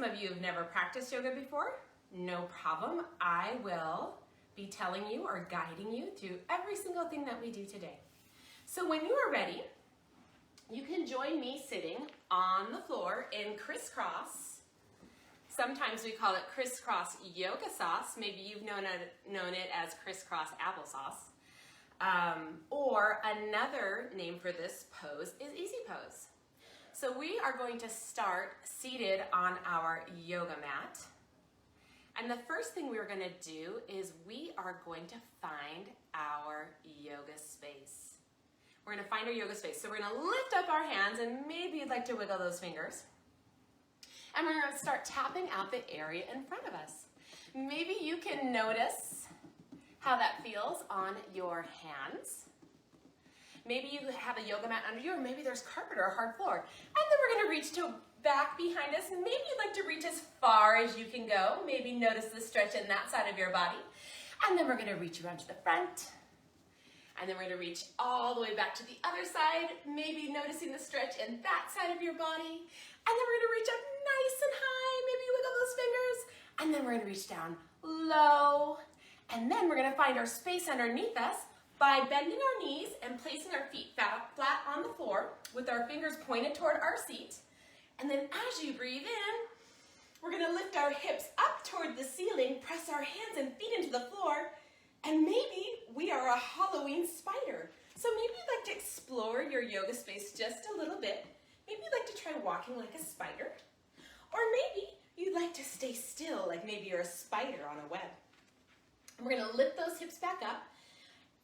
of you have never practiced yoga before, no problem. I will be telling you or guiding you through every single thing that we do today. So when you are ready, you can join me sitting on the floor in crisscross. Sometimes we call it crisscross yoga sauce. Maybe you've known it as crisscross applesauce. Or another name for this pose is easy pose. So we are going to start seated on our yoga mat. And the first thing we're going to do is we are going to find our yoga space. We're going to find our yoga space. So we're going to lift up our hands, and maybe you'd like to wiggle those fingers. And we're going to start tapping out the area in front of us. Maybe you can notice how that feels on your hands. Maybe you have a yoga mat under you, or maybe there's carpet or a hard floor. And then we're going to reach to back behind us. Maybe you'd like to reach as far as you can go. Maybe notice the stretch in that side of your body. And then we're going to reach around to the front. And then we're going to reach all the way back to the other side, maybe noticing the stretch in that side of your body. And then we're going to reach up nice and high. Maybe you wiggle those fingers. And then we're going to reach down low. And then we're going to find our space underneath us by bending our knees and placing our feet flat on the floor with our fingers pointed toward our seat. And then as you breathe in, we're going to lift our hips up toward the ceiling, press our hands and feet into the floor, and maybe we are a Halloween spider. So maybe you'd like to explore your yoga space just a little bit. Maybe you'd like to try walking like a spider. Or maybe you'd like to stay still, like maybe you're a spider on a web. We're going to lift those hips back up.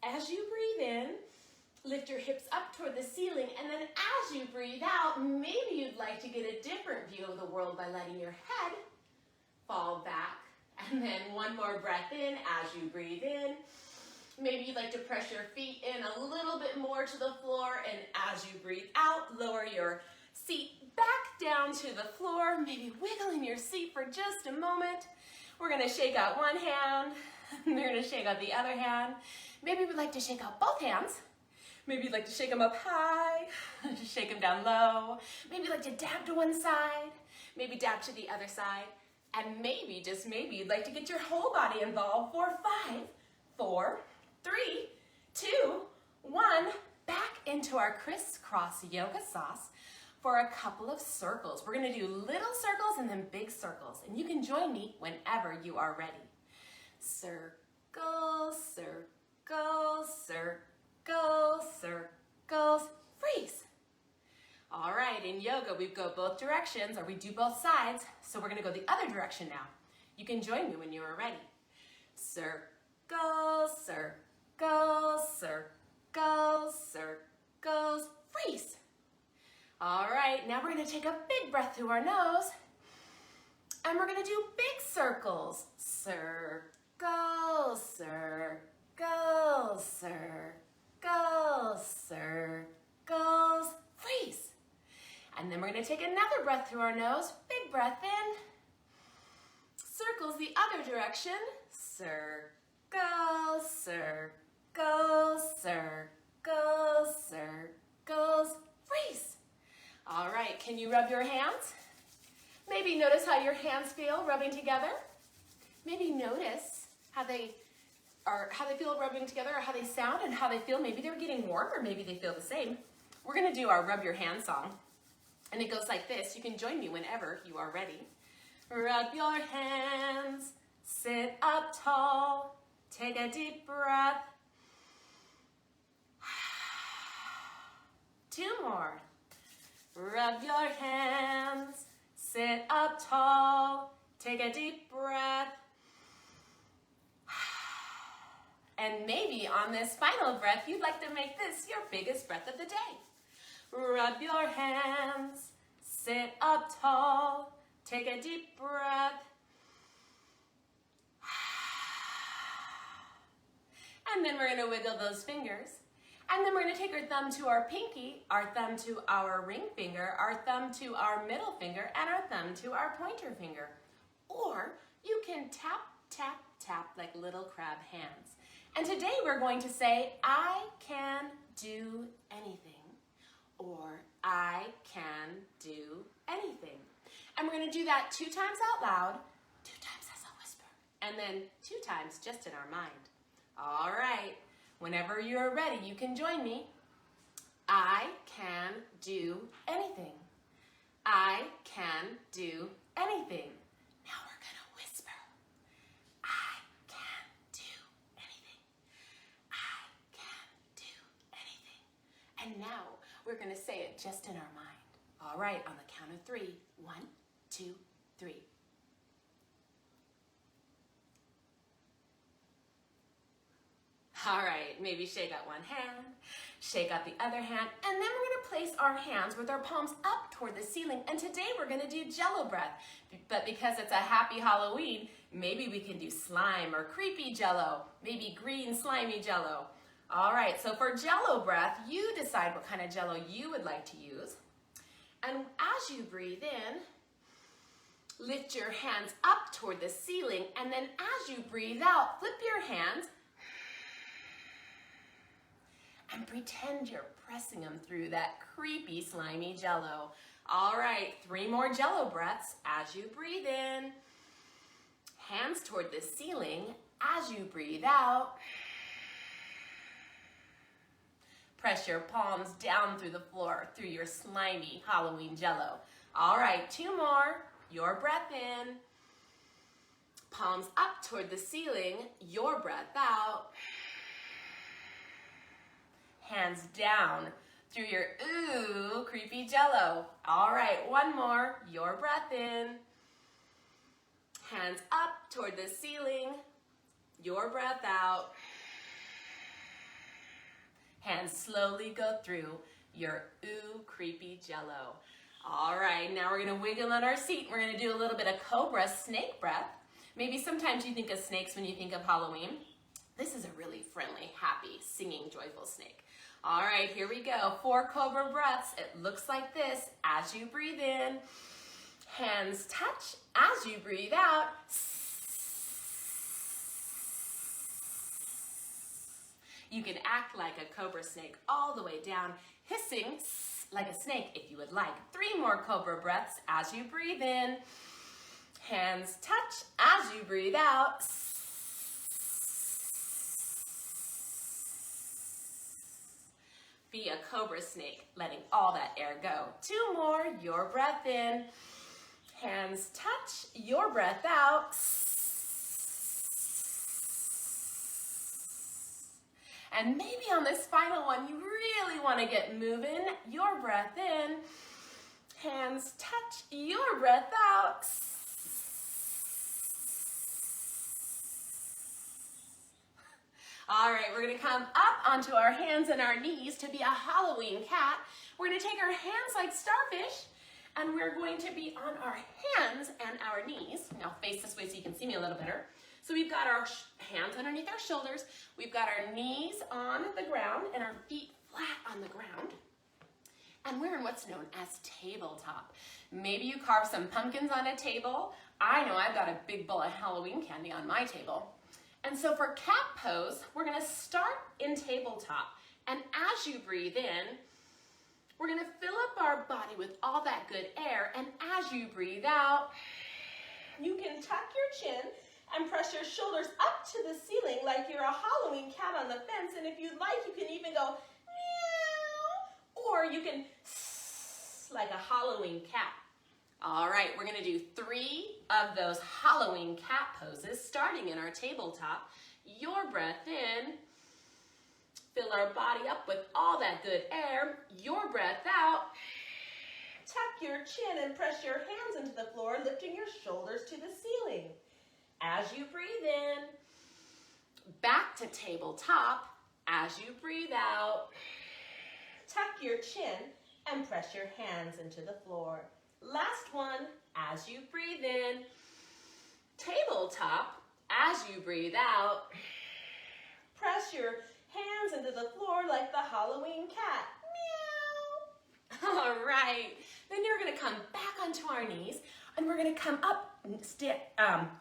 As you breathe in, lift your hips up toward the ceiling, and then as you breathe out, maybe you'd like to get a different view of the world by letting your head fall back. And then one more breath in as you breathe in. Maybe you'd like to press your feet in a little bit more to the floor, and as you breathe out, lower your seat back down to the floor, maybe wiggle in your seat for just a moment. We're going to shake out one hand, and we're going to shake out the other hand. Maybe we'd like to shake out both hands. Maybe you'd like to shake them up high, just shake them down low. Maybe you'd like to dab to one side, maybe dab to the other side. And maybe, just maybe, you'd like to get your whole body involved for 5, 4, 3, 2, 1. Back into our crisscross yoga sauce for a couple of circles. We're going to do little circles and then big circles. And you can join me whenever you are ready. Circles, circles, circles, circles, freeze. All right, in yoga, we go both directions, or we do both sides, so we're gonna go the other direction now. You can join me when you are ready. Circles, circles, circles, circles, freeze. All right, now we're gonna take a big breath through our nose, and we're gonna do big circles. Circles, circles, circles, circles, freeze. And then we're going to take another breath through our nose. Big breath in. Circles the other direction. Circles, circles, circles, circles, freeze. All right, can you rub your hands? Maybe notice how your hands feel rubbing together. Maybe notice how they feel rubbing together, or how they sound and how they feel. Maybe they're getting warm, or maybe they feel the same. We're going to do our Rub Your Hand song, and it goes like this. You can join me whenever you are ready. Rub your hands, sit up tall, take a deep breath. 2 more. Rub your hands, sit up tall, take a deep breath. And maybe on this final breath, you'd like to make this your biggest breath of the day. Rub your hands, sit up tall, take a deep breath. And then we're going to wiggle those fingers. And then we're going to take our thumb to our pinky, our thumb to our ring finger, our thumb to our middle finger, and our thumb to our pointer finger. Or you can tap, tap, tap like little crab hands. And today we're going to say, I can do anything, or I can do anything. And we're gonna do that 2 times out loud, 2 times as a whisper, and then 2 times just in our mind. All right, whenever you're ready, you can join me. I can do anything. I can do anything. Now we're gonna whisper. I can do anything. I can do anything. And now we're gonna say it just in our mind. All right, on the count of 3. 1, 2, 3. All right, maybe shake out one hand, shake out the other hand, and then we're gonna place our hands with our palms up toward the ceiling. And today we're gonna do Jello breath. But because it's a happy Halloween, maybe we can do slime or creepy Jello, maybe green slimy Jello. All right, so for Jello breath, you decide what kind of Jello you would like to use. And as you breathe in, lift your hands up toward the ceiling, and then as you breathe out, flip your hands and pretend you're pressing them through that creepy, slimy Jello. All right, 3 more Jello breaths as you breathe in. Hands toward the ceiling as you breathe out. Press your palms down through the floor, through your slimy Halloween Jello. All right, 2 more. Your breath in. Palms up toward the ceiling. Your breath out. Hands down through your ooh, creepy Jello. All right, 1 more. Your breath in. Hands up toward the ceiling. Your breath out. Hands slowly go through your ooh, creepy Jello. All right, now we're gonna wiggle on our seat. We're gonna do a little bit of cobra snake breath. Maybe sometimes you think of snakes when you think of Halloween. This is a really friendly, happy, singing, joyful snake. All right, here we go. 4 cobra breaths. It looks like this. As you breathe in, hands touch. As you breathe out, you can act like a cobra snake all the way down, hissing like a snake if you would like. 3 more cobra breaths as you breathe in. Hands touch as you breathe out. Be a cobra snake, letting all that air go. 2 more, your breath in. Hands touch, your breath out. And maybe on this final one, you really want to get moving. Your breath in, hands touch, your breath out. All right, we're gonna come up onto our hands and our knees to be a Halloween cat. We're gonna take our hands like starfish, and we're going to be on our hands and our knees. Now face this way so you can see me a little better. So we've got our hands underneath our shoulders, we've got our knees on the ground and our feet flat on the ground. And we're in what's known as tabletop. Maybe you carve some pumpkins on a table. I know I've got a big bowl of Halloween candy on my table. And so for cat pose, we're gonna start in tabletop. And as you breathe in, we're gonna fill up our body with all that good air. And as you breathe out, you can tuck your chin and press your shoulders up to the ceiling like you're a Halloween cat on the fence. And if you'd like, you can even go meow, or you can like a Halloween cat. All right, we're gonna do 3 of those Halloween cat poses starting in our tabletop. Your breath in, fill our body up with all that good air. Your breath out, tuck your chin and press your hands into the floor, lifting your shoulders to the ceiling. As you breathe in, back to tabletop. As you breathe out, tuck your chin and press your hands into the floor. Last one, as you breathe in, tabletop. As you breathe out, press your hands into the floor like the Halloween cat. Meow. All right, then you're gonna come back onto our knees and we're gonna come up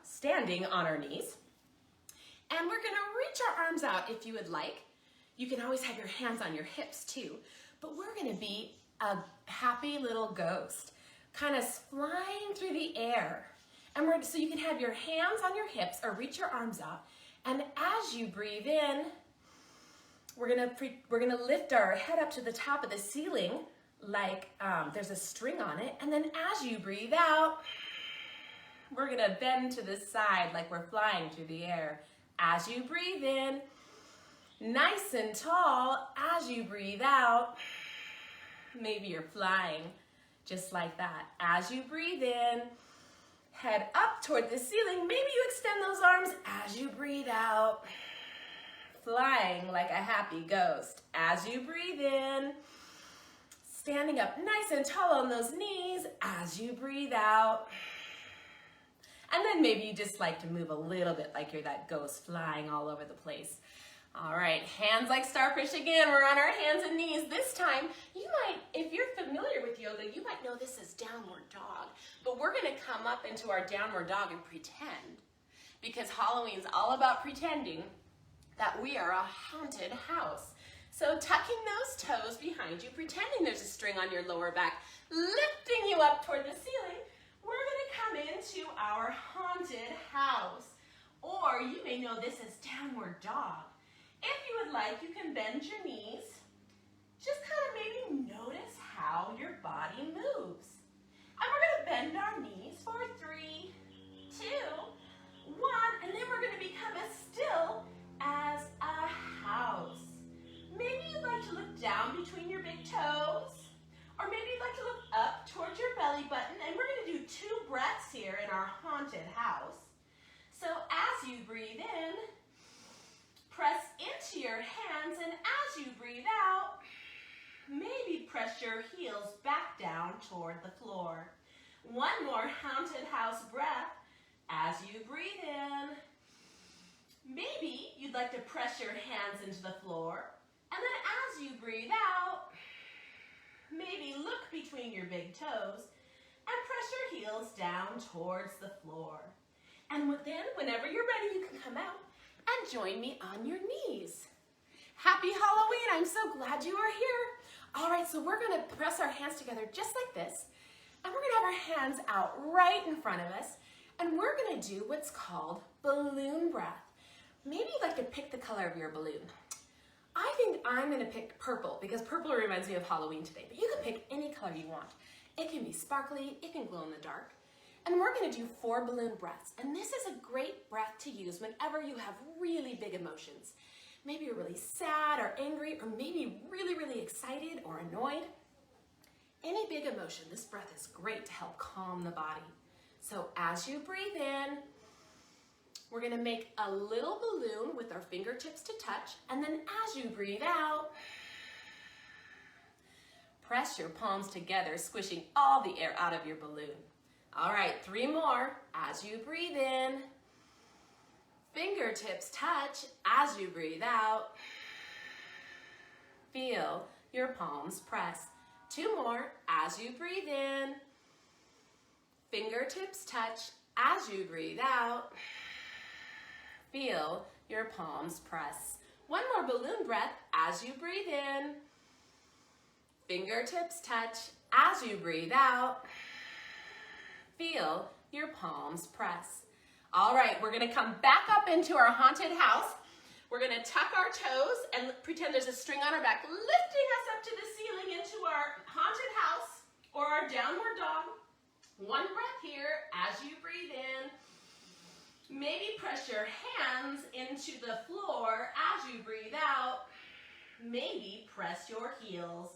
standing on our knees. And we're gonna reach our arms out if you would like. You can always have your hands on your hips too, but we're gonna be a happy little ghost. kind of flying through the air. And so you can have your hands on your hips or reach your arms out. And as you breathe in, we're gonna lift our head up to the top of the ceiling like there's a string on it. And then as you breathe out, we're gonna bend to the side like we're flying through the air. As you breathe in, nice and tall. As you breathe out, maybe you're flying just like that. As you breathe in, head up toward the ceiling. Maybe you extend those arms. As you breathe out, flying like a happy ghost. As you breathe in, standing up nice and tall on those knees. As you breathe out. And then maybe you just like to move a little bit like you're that ghost flying all over the place. All right, hands like starfish again. We're on our hands and knees. This time, you might, if you're familiar with yoga, you might know this is downward dog. But we're gonna come up into our downward dog and pretend, because Halloween's all about pretending that we are a haunted house. So tucking those toes behind you, pretending there's a string on your lower back, lifting you up toward the ceiling, we're gonna come into our haunted house. Or you may know this as downward dog. If you would like, you can bend your knees. Just kind of maybe notice how your body moves. And we're gonna bend our knees for 3, 2, 1, and then we're gonna become as still as a house. Maybe you'd like to look down between your big toes, or maybe you'd like to look up towards your belly button, and we're gonna do 2 breaths here in our haunted house. So as you breathe in, press into your hands, and as you breathe out, maybe press your heels back down toward the floor. 1 more haunted house breath. As you breathe in, maybe you'd like to press your hands into the floor, and then as you breathe out, maybe look between your big toes and press your heels down towards the floor. And then, whenever you're ready, you can come out and join me on your knees. Happy Halloween, I'm so glad you are here. All right, so we're gonna press our hands together just like this, and we're gonna have our hands out right in front of us, and we're gonna do what's called balloon breath. Maybe you'd like to pick the color of your balloon. I think I'm gonna pick purple, because purple reminds me of Halloween today, but you can pick any color you want. It can be sparkly, it can glow in the dark. And we're gonna do 4 balloon breaths. And this is a great breath to use whenever you have really big emotions. Maybe you're really sad or angry, or maybe really, really excited or annoyed. Any big emotion, this breath is great to help calm the body. So as you breathe in, we're gonna make a little balloon with our fingertips to touch, and then as you breathe out, press your palms together, squishing all the air out of your balloon. All right, 3 more. As you breathe in, fingertips touch. As you breathe out, feel your palms press. 2 more. As you breathe in, fingertips touch. As you breathe out, feel your palms press. 1 more balloon breath. As you breathe in, fingertips touch. As you breathe out, feel your palms press. All right, we're gonna come back up into our haunted house. We're gonna tuck our toes and pretend there's a string on our back, lifting us up to the ceiling into our haunted house or our downward dog. 1 breath here as you breathe in. Maybe press your hands into the floor as you breathe out. Maybe press your heels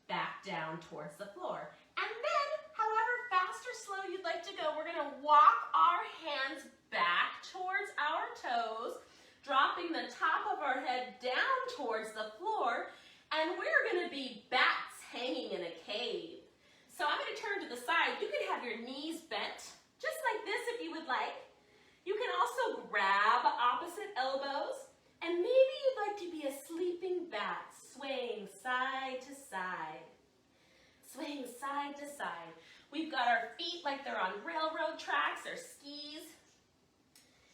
back down towards the floor. And then, however fast or slow you'd like to go, we're gonna walk our hands back towards our toes, dropping the top of our head down towards the floor, and we're gonna be bats hanging in a cave. So I'm gonna turn to the side. You can have your knees bent, just like this if you would like. You can also grab opposite elbows, and maybe you'd like to be a sleeping bat, swaying side to side. Swaying side to side. We've got our feet like they're on railroad tracks or skis.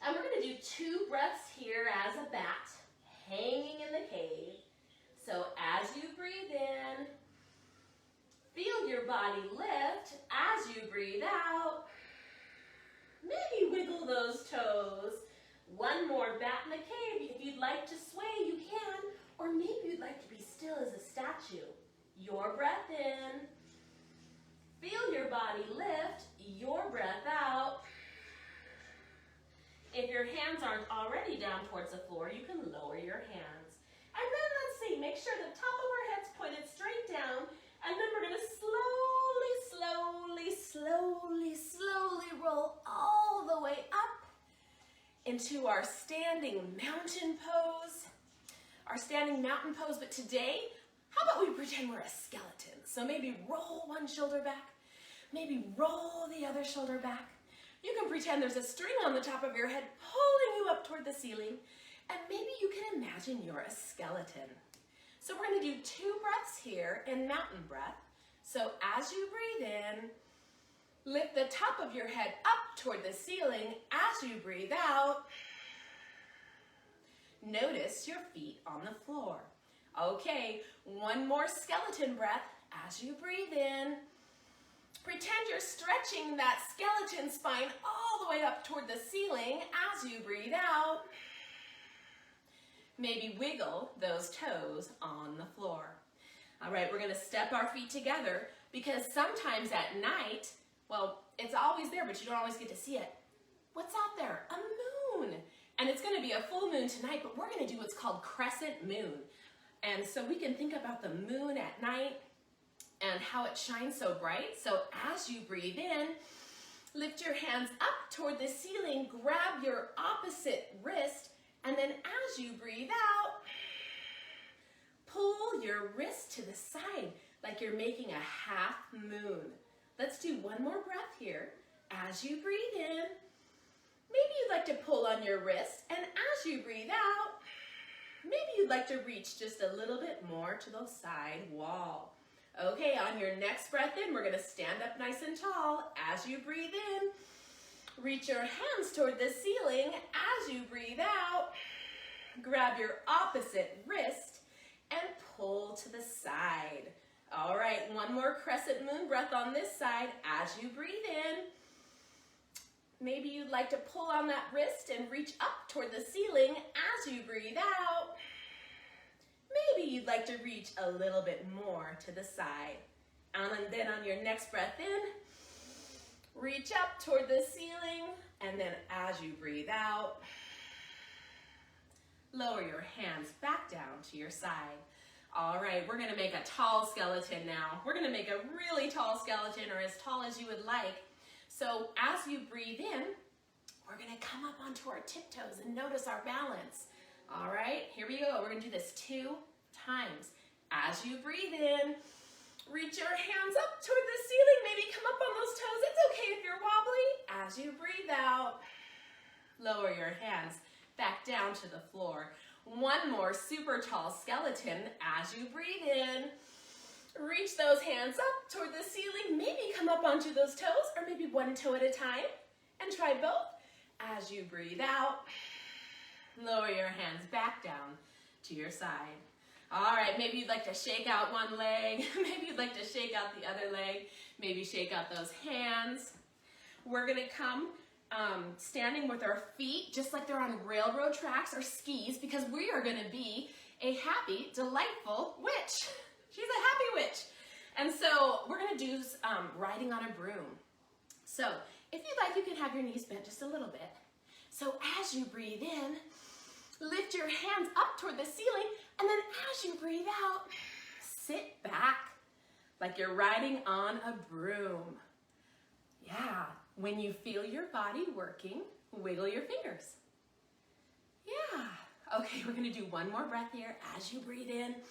And we're gonna do 2 breaths here as a bat, hanging in the cave. So as you breathe in, Feel your body lift as you breathe out. Maybe wiggle those toes. One more, bat in the cave. If you'd like to sway, you can. Or maybe you'd like to be still as a statue. Your breath in. Feel your body lift. Your breath out. If your hands aren't already down towards the floor, you can lower your hands. And then let's see, make sure the top of our head's pointed straight down. And then we're going to slowly roll all the way up into our standing mountain pose. Our standing mountain pose, but today, how about we pretend we're a skeleton? So maybe roll one shoulder back, maybe roll the other shoulder back. You can pretend there's a string on the top of your head pulling you up toward the ceiling, and maybe you can imagine you're a skeleton. So we're going to do 2 breaths here in mountain breath. So as you breathe in, lift the top of your head up toward the ceiling. As you breathe out, notice your feet on the floor. Okay, one more skeleton breath. As you breathe in, pretend you're stretching that skeleton spine all the way up toward the ceiling. As you breathe out, maybe wiggle those toes on the floor. All right, we're gonna step our feet together because sometimes at night, well, it's always there, but you don't always get to see it. What's out there? A moon. And it's gonna be a full moon tonight, but we're gonna do what's called crescent moon. And so we can think about the moon at night and how it shines so bright. So as you breathe in, lift your hands up toward the ceiling, grab your opposite wrist, and then as you breathe out, pull your wrist to the side like you're making a half moon. Let's do one more breath here. As you breathe in, maybe you'd like to pull on your wrist, and as you breathe out, maybe you'd like to reach just a little bit more to the side wall. Okay, on your next breath in, we're gonna stand up nice and tall. As you breathe in, reach your hands toward the ceiling. As you breathe out, grab your opposite wrist and pull to the side. All right, one more crescent moon breath on this side. As you breathe in, maybe you'd like to pull on that wrist and reach up toward the ceiling. As you breathe out, maybe you'd like to reach a little bit more to the side. And then on your next breath in, reach up toward the ceiling, and then as you breathe out, lower your hands back down to your side. All right, we're gonna make a tall skeleton now. We're gonna make a really tall skeleton, or as tall as you would like. So as you breathe in, we're gonna come up onto our tiptoes and notice our balance. All right, here we go. We're gonna do this 2 times. As you breathe in, reach your hands up toward the ceiling. Maybe come up on those toes. It's okay if you're wobbly. As you breathe out, lower your hands back down to the floor. One more super tall skeleton. As you breathe in, reach those hands up toward the ceiling. Maybe come up onto those toes, or maybe one toe at a time, and try both. As you breathe out, lower your hands back down to your side. All right, maybe you'd like to shake out one leg. Maybe you'd like to shake out the other leg. Maybe shake out those hands. We're gonna come standing with our feet just like they're on railroad tracks or skis, because we are gonna be a happy, delightful witch. She's a happy witch. And so we're gonna do riding on a broom. So if you'd like, you can have your knees bent just a little bit. So as you breathe in, lift your hands up toward the ceiling, and then as you breathe out, sit back like you're riding on a broom. Yeah, when you feel your body working, wiggle your fingers. Yeah. Okay, we're gonna do one more breath here. As you breathe in,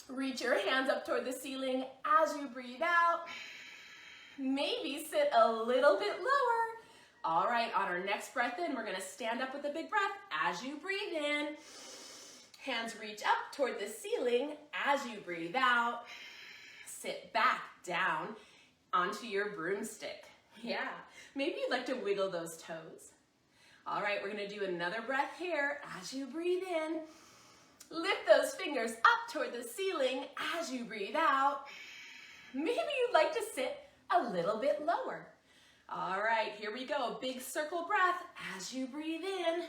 reach your hands up toward the ceiling. As you breathe out, maybe sit a little bit lower. All right, on our next breath in, we're gonna stand up with a big breath. As you breathe in, hands reach up toward the ceiling. As you breathe out, sit back down onto your broomstick. Yeah, maybe you'd like to wiggle those toes. All right, we're gonna do another breath here. As you breathe in, lift those fingers up toward the ceiling. As you breathe out, Maybe you'd like to sit a little bit lower. All right, here we go. Big circle breath as you breathe in.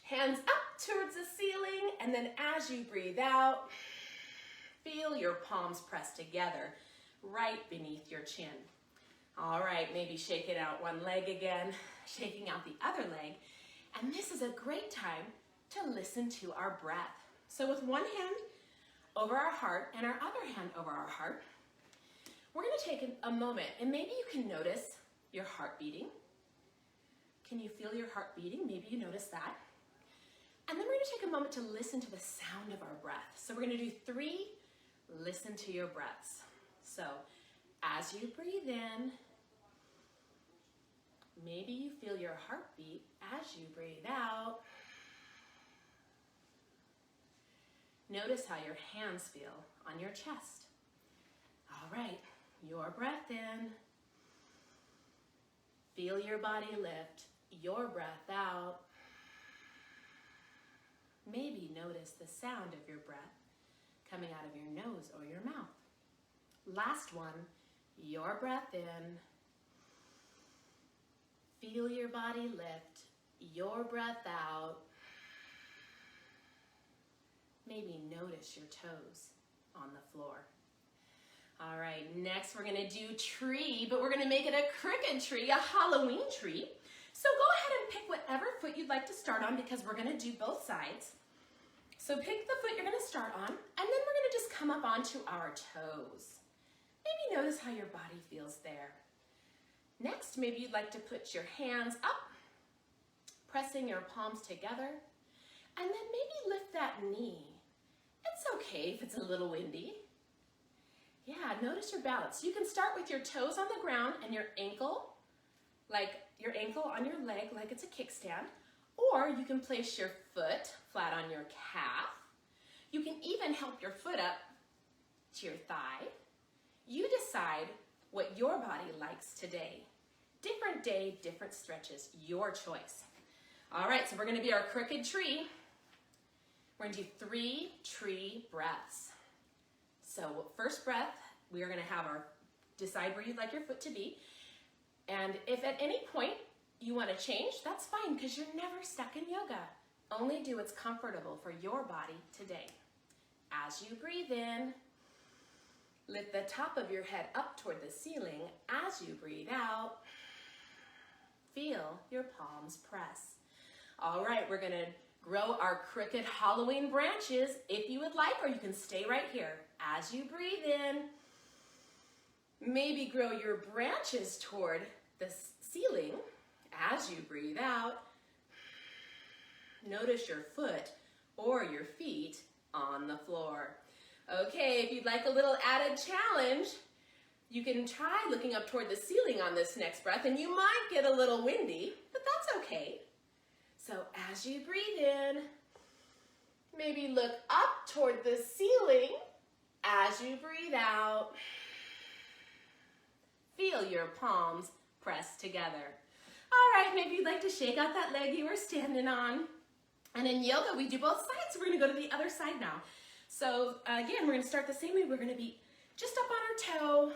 Hands up towards the ceiling, and then as you breathe out, feel your palms press together right beneath your chin. All right, maybe shaking out one leg again, shaking out the other leg. And this is a great time to listen to our breath. So with one hand over our heart and our other hand over our heart, we're going to take a moment, and maybe you can notice your heart beating. Can you feel your heart beating? Maybe you notice that. And then we're going to take a moment to listen to the sound of our breath. So we're going to do 3 listen to your breaths. So as you breathe in, maybe you feel your heartbeat as you breathe out. Notice how your hands feel on your chest. All right, your breath in. Feel your body lift. Your breath out. Maybe notice the sound of your breath coming out of your nose or your mouth. Last one, your breath in. Feel your body lift. Your breath out. Maybe notice your toes on the floor. All right, next we're gonna do tree, but we're gonna make it a crooked tree, a Halloween tree. So go ahead and pick whatever foot you'd like to start on because we're gonna do both sides. So pick the foot you're gonna start on, and then we're gonna just come up onto our toes. Maybe notice how your body feels there. Next, maybe you'd like to put your hands up, pressing your palms together, and then maybe lift that knee. It's okay if it's a little windy. Yeah, notice your balance. You can start with your toes on the ground and your ankle, like your ankle on your leg like it's a kickstand, or you can place your foot flat on your calf. You can even help your foot up to your thigh. You decide what your body likes today. Different day, different stretches, your choice. All right, so we're gonna be our crooked tree. We're gonna do 3 tree breaths. So first breath, we are gonna have decide where you'd like your foot to be. And if at any point you wanna change, that's fine because you're never stuck in yoga. Only do what's comfortable for your body today. As you breathe in, lift the top of your head up toward the ceiling. As you breathe out, feel your palms press. All right, we're gonna grow our crooked Halloween branches if you would like, or you can stay right here. As you breathe in, maybe grow your branches toward the ceiling. As you breathe out, notice your foot or your feet on the floor. Okay, if you'd like a little added challenge, you can try looking up toward the ceiling on this next breath, and you might get a little windy, but that's okay. So as you breathe in, maybe look up toward the ceiling. As you breathe out, feel your palms press together. All right, maybe you'd like to shake out that leg you were standing on. And in yoga, we do both sides, so we're gonna go to the other side now. So again, we're gonna start the same way. We're gonna be just up on our toe,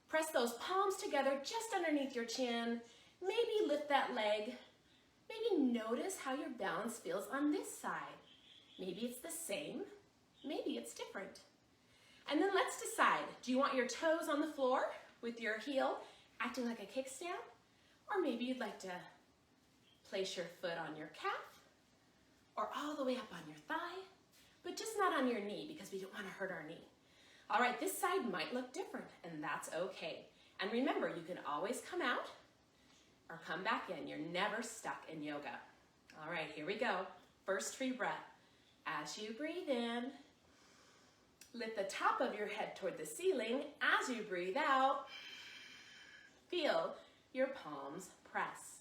press those palms together just underneath your chin, maybe lift that leg. Maybe notice how your balance feels on this side. Maybe it's the same, maybe it's different. And then let's decide, do you want your toes on the floor with your heel acting like a kickstand? Or maybe you'd like to place your foot on your calf or all the way up on your thigh, but just not on your knee because we don't want to hurt our knee. All right, this side might look different, and that's okay. And remember, you can always come out or come back in. You're never stuck in yoga. All right, here we go. First tree breath. As you breathe in, lift the top of your head toward the ceiling. As you breathe out, feel your palms press.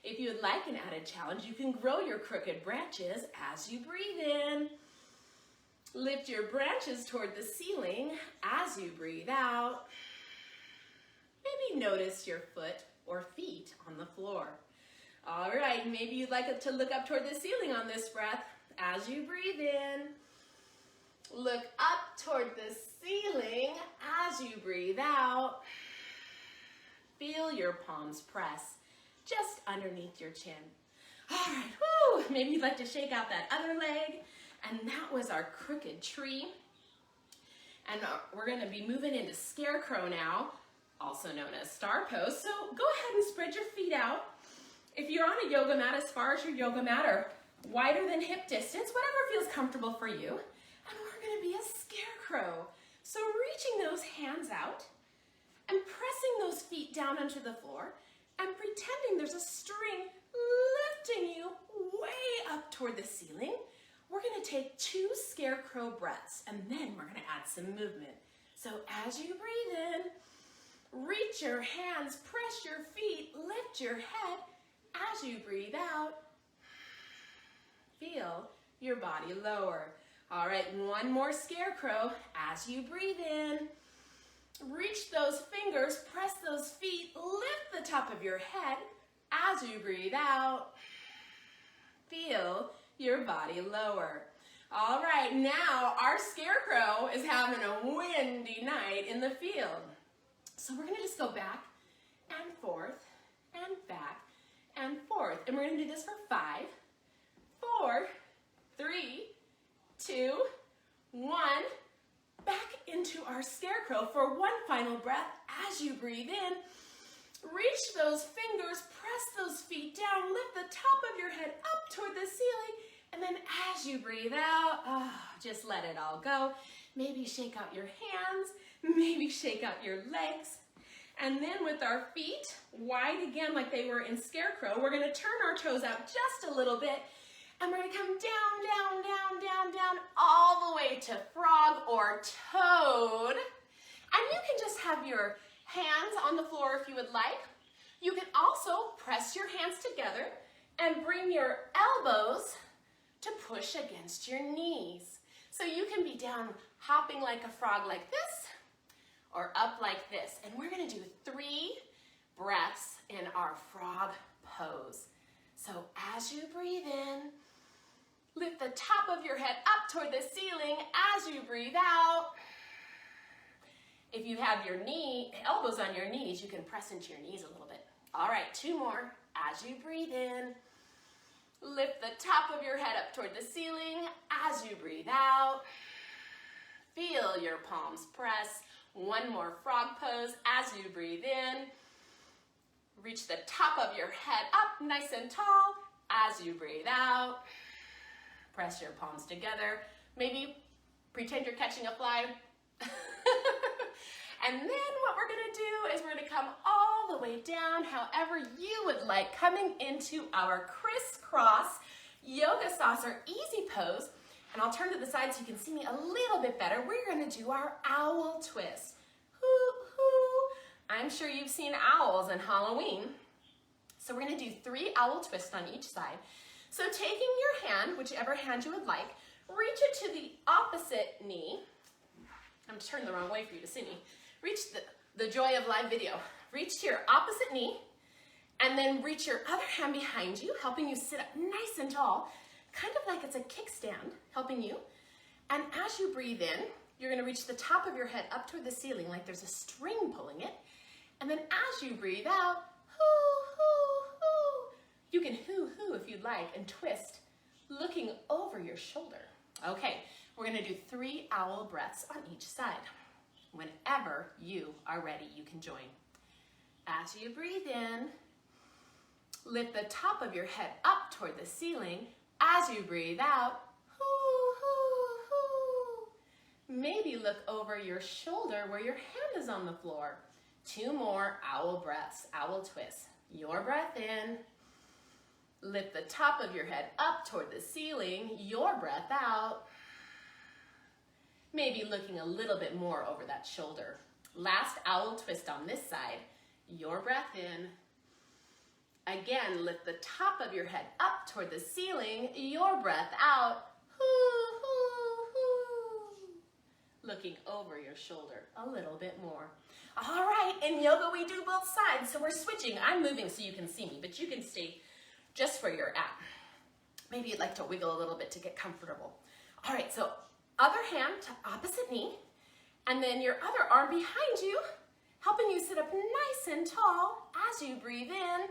If you would like an added challenge, you can grow your crooked branches as you breathe in. Lift your branches toward the ceiling as you breathe out. Maybe notice your foot or feet on the floor. All right, maybe you'd like to look up toward the ceiling on this breath. As you breathe in, Look up toward the ceiling as you breathe out. Feel your palms press just underneath your chin. All right, whoo! Maybe you'd like to shake out that other leg. And that was our crooked tree. And we're gonna be moving into scarecrow now, also known as star pose. So go ahead and spread your feet out. If you're on a yoga mat, as far as your yoga mat, or wider than hip distance, whatever feels comfortable for you. And we're gonna be a scarecrow. So reaching those hands out and pressing those feet down onto the floor and pretending there's a string lifting you way up toward the ceiling. We're gonna take 2 scarecrow breaths and then we're gonna add some movement. So as you breathe in, reach your hands, press your feet, lift your head. As you breathe out, feel your body lower. All right, one more scarecrow. As you breathe in, reach those fingers, press those feet, lift the top of your head. As you breathe out, feel your body lower. All right, now our scarecrow is having a windy night in the field. So we're gonna just go back and forth and back and forth. And we're gonna do this for 5, 4, 3, 2, 1. Back into our scarecrow for one final breath. As you breathe in, reach those fingers, press those feet down, lift the top of your head up toward the ceiling, and then as you breathe out, just let it all go. Maybe shake out your hands, maybe shake out your legs. And then with our feet wide again like they were in scarecrow, we're gonna turn our toes out just a little bit, and we're gonna come down, down, down, down, down, all the way to frog or toad. And you can just have your hands on the floor if you would like. You can also press your hands together and bring your elbows to push against your knees. So you can be down hopping like a frog like this, or up like this. And we're gonna do 3 breaths in our frog pose. So as you breathe in, lift the top of your head up toward the ceiling. As you breathe out, if you have your elbows on your knees, you can press into your knees a little bit. All right, 2 more. As you breathe in, lift the top of your head up toward the ceiling. As you breathe out, feel your palms press. 1 more frog pose. As you breathe in, reach the top of your head up nice and tall. As you breathe out, press your palms together. Maybe pretend you're catching a fly. And then what we're gonna do is we're gonna come all the way down, however you would like, coming into our crisscross yoga saucer easy pose. And I'll turn to the side so you can see me a little bit better. We're gonna do our owl twist. Hoo, hoo. I'm sure you've seen owls in Halloween. So we're gonna do 3 owl twists on each side. So taking your hand, whichever hand you would like, reach it to the opposite knee. I'm turning the wrong way for you to see me. Reach the joy of live video. Reach to your opposite knee, and then reach your other hand behind you, helping you sit up nice and tall, kind of like it's a kickstand, helping you. And as you breathe in, you're gonna reach the top of your head up toward the ceiling like there's a string pulling it. And then as you breathe out, hoo, hoo, hoo. You can hoo, hoo if you'd like, and twist, looking over your shoulder. Okay, we're gonna do 3 owl breaths on each side. Whenever you are ready, you can join. As you breathe in, lift the top of your head up toward the ceiling. As you breathe out, hoo, hoo, hoo. Maybe look over your shoulder where your hand is on the floor. 2 more owl breaths, owl twists. Your breath in, lift the top of your head up toward the ceiling. Your breath out. Maybe looking a little bit more over that shoulder. Last owl twist on this side. Your breath in. Again, lift the top of your head up toward the ceiling. Your breath out. Hoo, hoo, hoo. Looking over your shoulder a little bit more. All right, in yoga we do both sides, so we're switching. I'm moving so you can see me, but you can stay just where you're at. Maybe you'd like to wiggle a little bit to get comfortable. All right, so Other hand to opposite knee, and then your other arm behind you, helping you sit up nice and tall as you breathe in.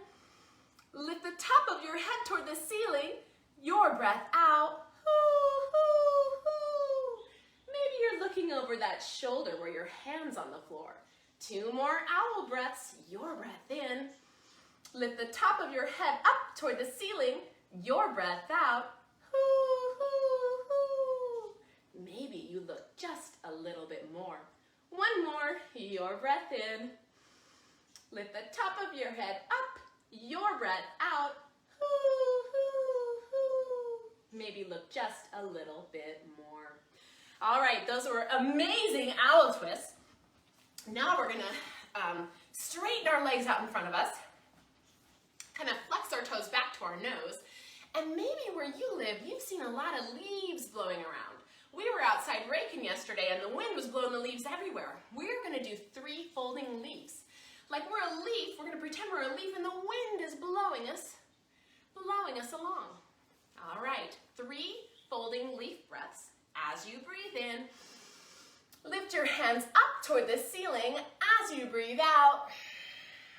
Lift the top of your head toward the ceiling, your breath out. Maybe you're looking over that shoulder where your hand's on the floor. 2 more owl breaths, your breath in. Lift the top of your head up toward the ceiling, your breath out. Maybe you look just a little bit more. 1 more, your breath in. Lift the top of your head up, your breath out. Maybe look just a little bit more. All right, those were amazing owl twists. Now we're gonna straighten our legs out in front of us, kind of flex our toes back to our nose, and maybe where you live, you've seen a lot of leaves blowing around. We were outside raking yesterday and the wind was blowing the leaves everywhere. We're gonna do 3 folding leaves. Like we're a leaf, we're gonna pretend we're a leaf and the wind is blowing us along. All right, 3 folding leaf breaths. As you breathe in, lift your hands up toward the ceiling. As you breathe out,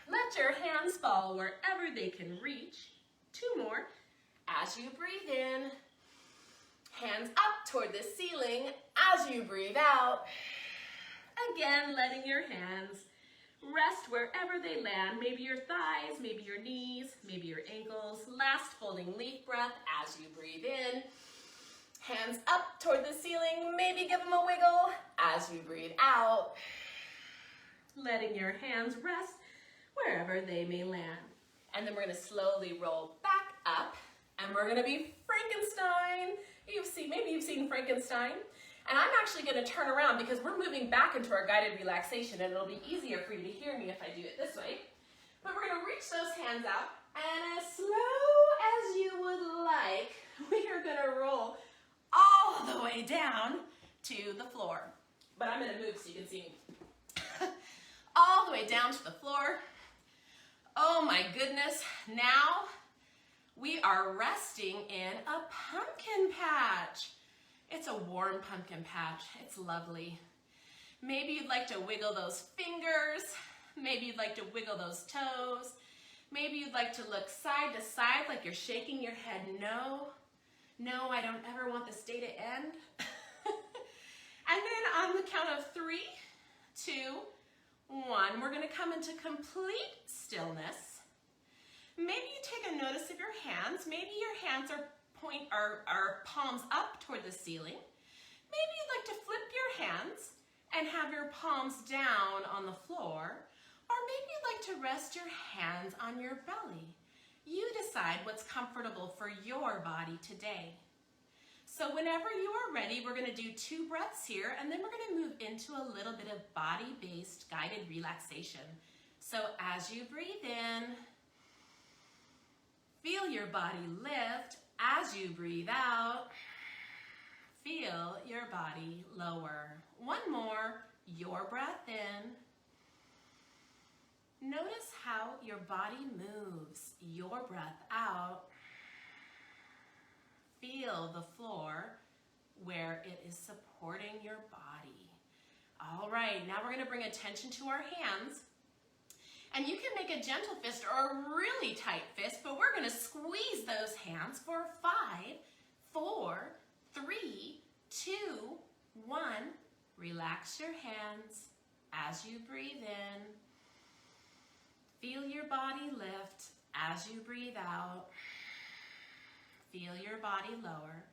let your hands fall wherever they can reach. 2 more. As you breathe in, hands up toward the ceiling. As you breathe out, again, letting your hands rest wherever they land. Maybe your thighs, maybe your knees, maybe your ankles. Last folding leaf breath as you breathe in. Hands up toward the ceiling, maybe give them a wiggle as you breathe out. Letting your hands rest wherever they may land. And then we're gonna slowly roll back up and we're gonna be Frankenstein. Maybe you've seen Frankenstein. And I'm actually gonna turn around because we're moving back into our guided relaxation and it'll be easier for you to hear me if I do it this way. But we're gonna reach those hands out and as slow as you would like, we are gonna roll all the way down to the floor. But I'm gonna move so you can see me. All the way down to the floor. Oh my goodness, now we are resting in a pumpkin patch. It's a warm pumpkin patch. It's lovely. Maybe you'd like to wiggle those fingers. Maybe you'd like to wiggle those toes. Maybe you'd like to look side to side like you're shaking your head no. No, I don't ever want this day to end. And then on the count of 3, 2, 1, we're gonna come into complete stillness. Maybe you take a notice of your hands. Maybe your hands are palms up toward the ceiling. Maybe you'd like to flip your hands and have your palms down on the floor. Or maybe you'd like to rest your hands on your belly. You decide what's comfortable for your body today. So whenever you are ready, we're gonna do 2 breaths here, and then we're gonna move into a little bit of body-based guided relaxation. So as you breathe in, feel your body lift. As you breathe out, feel your body lower. 1 more, your breath in. Notice how your body moves. Your breath out. Feel the floor where it is supporting your body. All right, now we're gonna bring attention to our hands. And you can make a gentle fist or a really tight fist, but we're gonna squeeze those hands for 5, 4, 3, 2, 1. Relax your hands as you breathe in. Feel your body lift as you breathe out. Feel your body lower.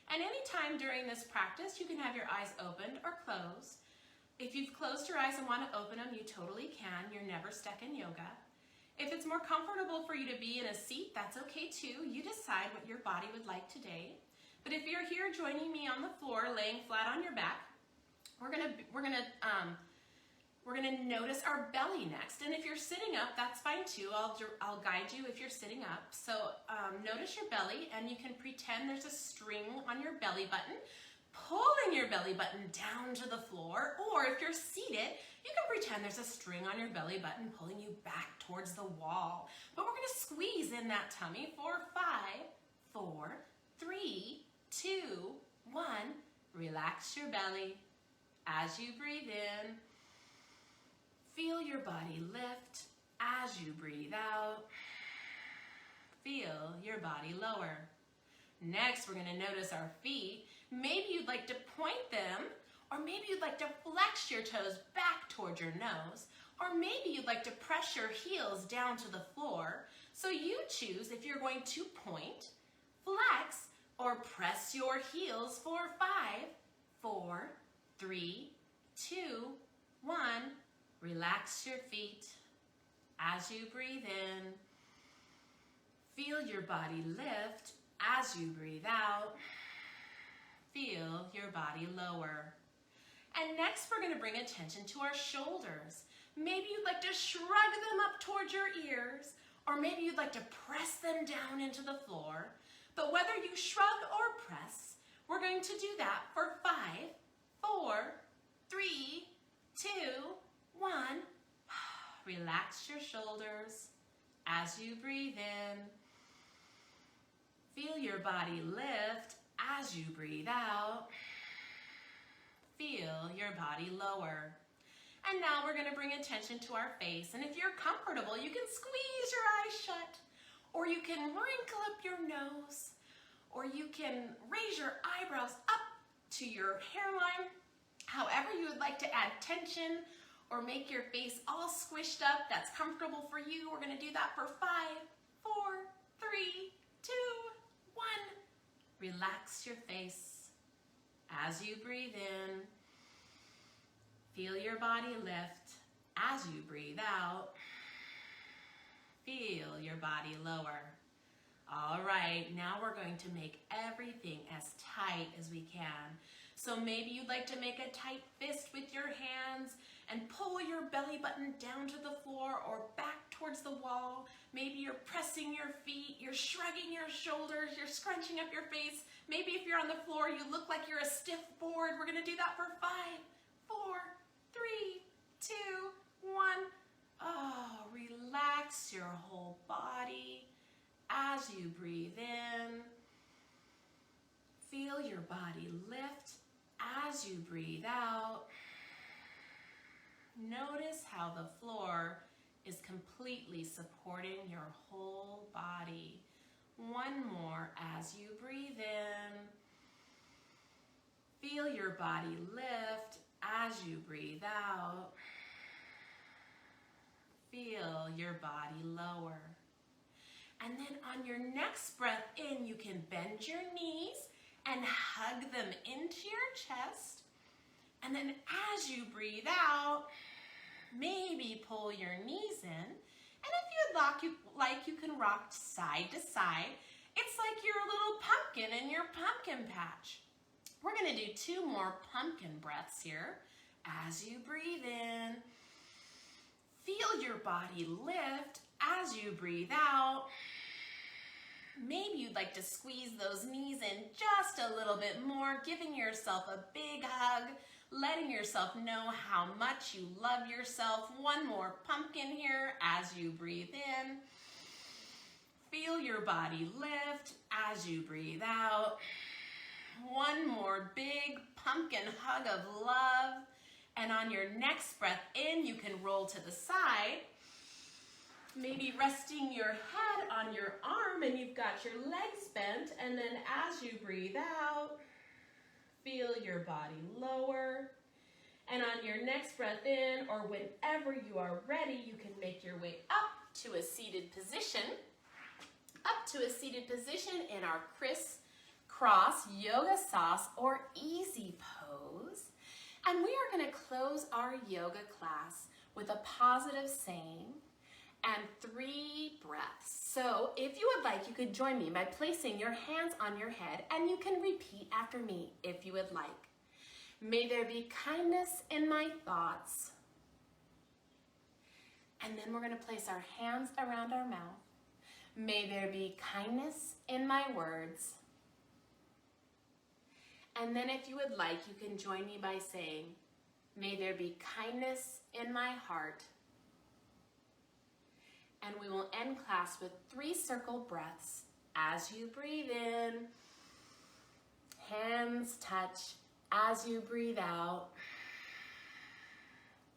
And anytime during this practice, you can have your eyes opened or closed. If you've closed your eyes and want to open them, you totally can. You're never stuck in yoga. If it's more comfortable for you to be in a seat, that's okay too. You decide what your body would like today. But if you're here joining me on the floor, laying flat on your back, we're gonna notice our belly next. And if you're sitting up, that's fine too. I'll guide you if you're sitting up. So notice your belly, and you can pretend there's a string on your belly button, pulling your belly button down to the floor, or if you're seated, you can pretend there's a string on your belly button pulling you back towards the wall. But we're gonna squeeze in that tummy for 5, 4, 3, 2, 1. Relax your belly as you breathe in. Feel your body lift as you breathe out. Feel your body lower. Next, we're going to notice our feet. Maybe you'd like to point them, or maybe you'd like to flex your toes back towards your nose, or maybe you'd like to press your heels down to the floor. So you choose if you're going to point, flex, or press your heels for 5, 4, 3, 2, 1. Relax your feet as you breathe in. Feel your body lift as you breathe out. Feel your body lower. And next we're going to bring attention to our shoulders. Maybe you'd like to shrug them up towards your ears, or maybe you'd like to press them down into the floor. But whether you shrug or press, we're going to do that for 5, 4, 3, 2, 1. Relax your shoulders as you breathe in. Feel your body lift as you breathe out. Feel your body lower. And now we're going to bring attention to our face. And if you're comfortable, you can squeeze your eyes shut, or you can wrinkle up your nose, or you can raise your eyebrows up to your hairline. However you would like to add tension or make your face all squished up, that's comfortable for you. We're going to do that for 5, 4, 3, 2, 1. Relax your face as you breathe in. Feel your body lift as you breathe out. Feel your body lower. All right, now we're going to make everything as tight as we can. So maybe you'd like to make a tight fist with your hands and pull your belly button down to the floor or back towards the wall. Maybe you're pressing your feet, you're shrugging your shoulders, you're scrunching up your face. Maybe if you're on the floor, you look like you're a stiff board. We're gonna do that for 5, 4, 3, 2, 1. Oh, relax your whole body as you breathe in. Feel your body lift as you breathe out. Notice how the floor is completely supporting your whole body. One more as you breathe in. Feel your body lift as you breathe out. Feel your body lower. And then on your next breath in, you can bend your knees and hug them into your chest. And then as you breathe out, maybe pull your knees in. And if you'd like, you can rock side to side. It's like you're a little pumpkin in your pumpkin patch. We're going to do 2 more pumpkin breaths here. As you breathe in, feel your body lift as you breathe out. Maybe you'd like to squeeze those knees in just a little bit more, giving yourself a big hug, letting yourself know how much you love yourself. One more pumpkin here as you breathe in. Feel your body lift as you breathe out. One more big pumpkin hug of love. And on your next breath in, you can roll to the side. Maybe resting your head on your arm and you've got your legs bent. And then as you breathe out, feel your body lower. And on your next breath in, or whenever you are ready, you can make your way up to a seated position. Up to a seated position in our crisscross yoga sauce or easy pose. And we are going to close our yoga class with a positive saying and 3 breaths. So if you would like, you could join me by placing your hands on your head, and you can repeat after me if you would like. May there be kindness in my thoughts. And then we're going to place our hands around our mouth. May there be kindness in my words. And then if you would like, you can join me by saying, may there be kindness in my heart. And we will end class with 3 circle breaths as you breathe in. Hands touch As you breathe out,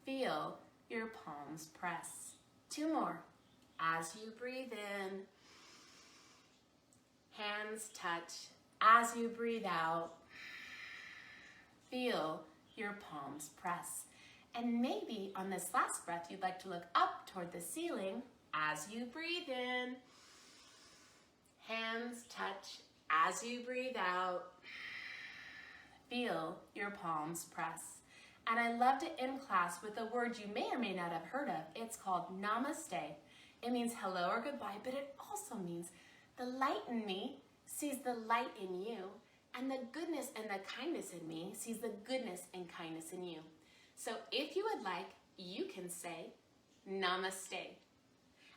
feel your palms press. 2 more. As you breathe in, hands touch. As you breathe out, feel your palms press. And maybe on this last breath, you'd like to look up toward the ceiling. As you breathe in, hands touch. As you breathe out, feel your palms press. And I love to end class with a word you may or may not have heard of. It's called Namaste. It means hello or goodbye, but it also means the light in me sees the light in you, and the goodness and the kindness in me sees the goodness and kindness in you. So if you would like, you can say Namaste.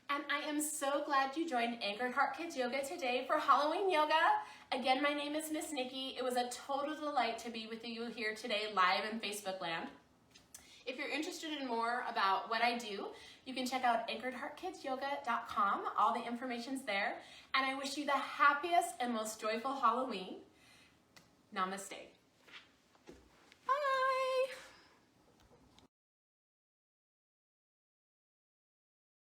And I am so glad you joined Anchored Heart Kids Yoga today for Halloween Yoga. Again, my name is Miss Nikki. It was a total delight to be with you here today live in Facebook land. If you're interested in more about what I do, you can check out anchoredheartkidsyoga.com. All the information's there. And I wish you the happiest and most joyful Halloween. Namaste.